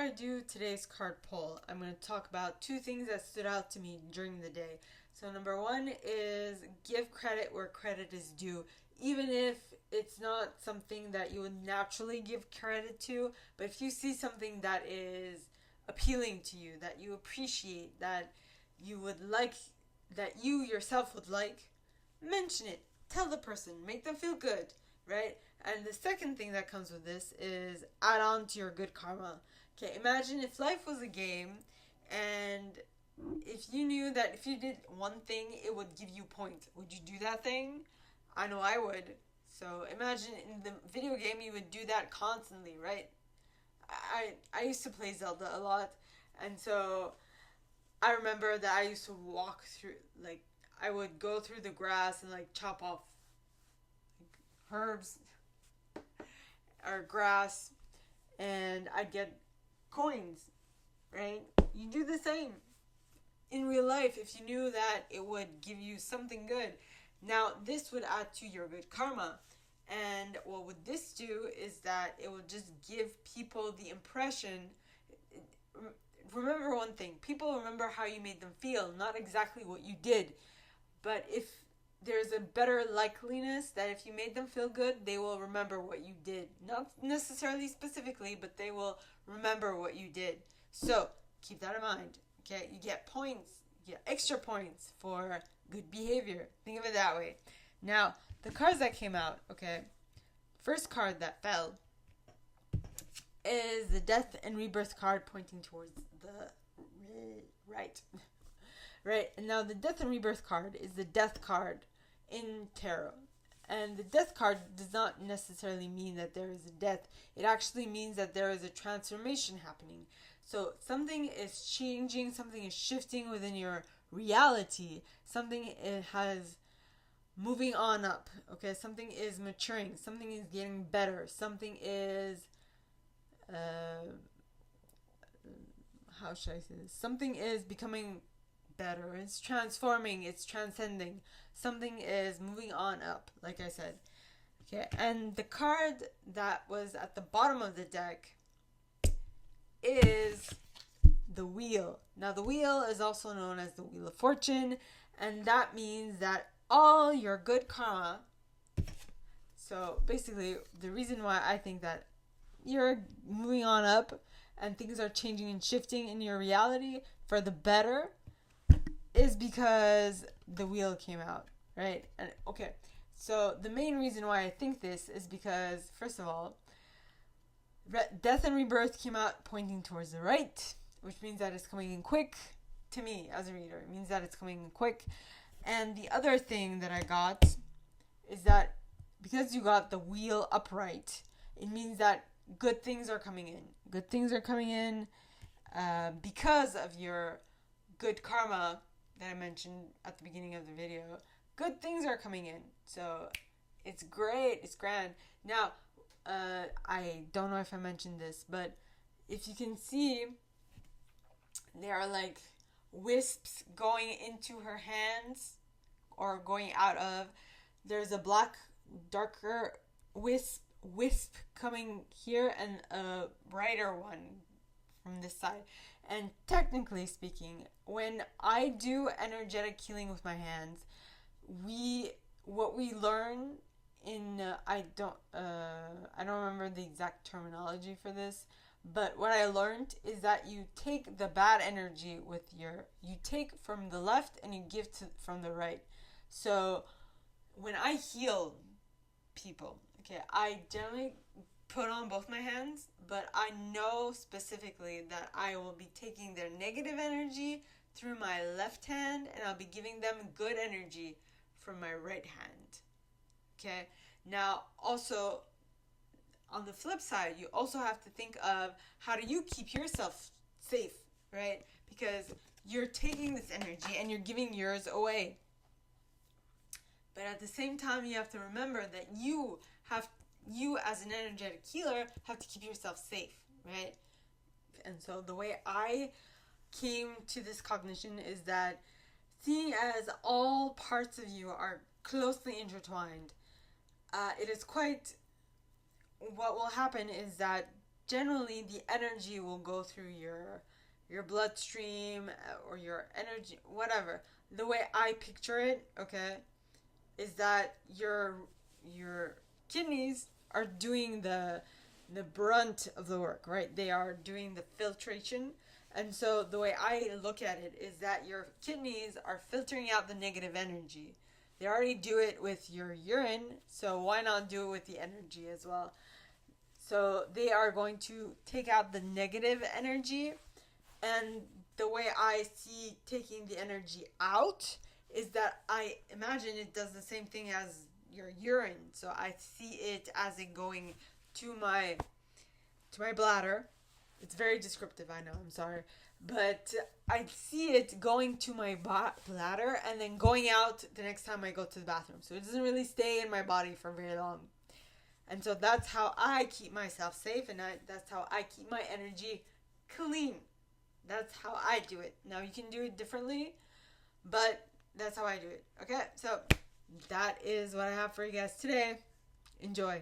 I do today's card poll, I'm going to talk about two things that stood out to me during the day. So, number one is give credit where credit is due, even if it's not something that you would naturally give credit to. But if you see something that is appealing to you, that you appreciate, that you would like, that you yourself would like, mention it. Tell the person, make them feel good, right? And the second thing that comes with this is add on to your good karma. Okay, imagine if life was a game and if you knew that if you did one thing, it would give you points. Would you do that thing? I know I would. So imagine in the video game you would do that constantly, right? I used to play Zelda a lot, and so I remember that I used to walk through, like, I would go through the grass and like chop off like, herbs or grass, and I'd get coins, right? You do the same in real life if you knew that it would give you something good. Now, this would add to your good karma. And what would this do is that it would just give people the impression. Remember one thing, people remember how you made them feel, not exactly what you did. But if there's a better likeliness that if you made them feel good, they will remember what you did. Not necessarily specifically, but they will remember what you did. So keep that in mind. Okay, you get points, you get extra points for good behavior. Think of it that way. Now, the cards that came out, okay, first card that fell is the Death and Rebirth card pointing towards the right. Right, and now the Death and Rebirth card is the Death card in tarot. And the Death card does not necessarily mean that there is a death. It actually means that there is a transformation happening. So something is changing, something is shifting within your reality. Something has moving on up. Okay, something is maturing. Something is getting better. Something is how should I say this? Something is becoming better. It's transforming. It's transcending. Something is moving on up, like I said. Okay, and the card that was at the bottom of the deck is the Wheel. Now, the Wheel is also known as the Wheel of Fortune, and that means that all your good karma. So basically, the reason why I think that you're moving on up and things are changing and shifting in your reality for the better is because the Wheel came out, right? And okay, so the main reason why I think this is because, first of all, Death and Rebirth came out pointing towards the right, which means that it's coming in quick to me as a reader. It means that it's coming in quick. And the other thing that I got is that because you got the Wheel upright, it means that good things are coming in. Good things are coming in because of your good karma that I mentioned at the beginning of the video. Good things are coming in. So it's great. It's grand. Now, I don't know if I mentioned this, but if you can see, there are like wisps going into her hands or going out of. There's a black, darker wisp coming here and a brighter one from this side. And technically speaking, when I do energetic healing with my hands, what we learn in I don't remember the exact terminology for this, but what I learned is that you take the bad energy you take from the left and you give from the right. So when I heal people, okay, I generally put on both my hands, but I know specifically that I will be taking their negative energy through my left hand and I'll be giving them good energy from my right hand. Okay, now also on the flip side, you also have to think of how do you keep yourself safe, right? Because you're taking this energy and you're giving yours away. But at the same time, you have to remember that you as an energetic healer have to keep yourself safe, right? And so the way I came to this cognition is that seeing as all parts of you are closely intertwined, it is quite, what will happen is that generally the energy will go through your bloodstream or your energy, whatever. The way I picture it, okay, is that your kidneys are doing the brunt of the work, right? They are doing the filtration. And so the way I look at it is that your kidneys are filtering out the negative energy. They already do it with your urine, so why not do it with the energy as well? So they are going to take out the negative energy, and the way I see taking the energy out is that I imagine it does the same thing as your urine. So I see it as it going to my bladder. It's very descriptive, I know, I'm sorry. But I see it going to my bladder and then going out the next time I go to the bathroom. So it doesn't really stay in my body for very long. And so that's how I keep myself safe, and that's how I keep my energy clean. That's how I do it. Now you can do it differently, but that's how I do it. Okay, so that is what I have for you guys today. Enjoy.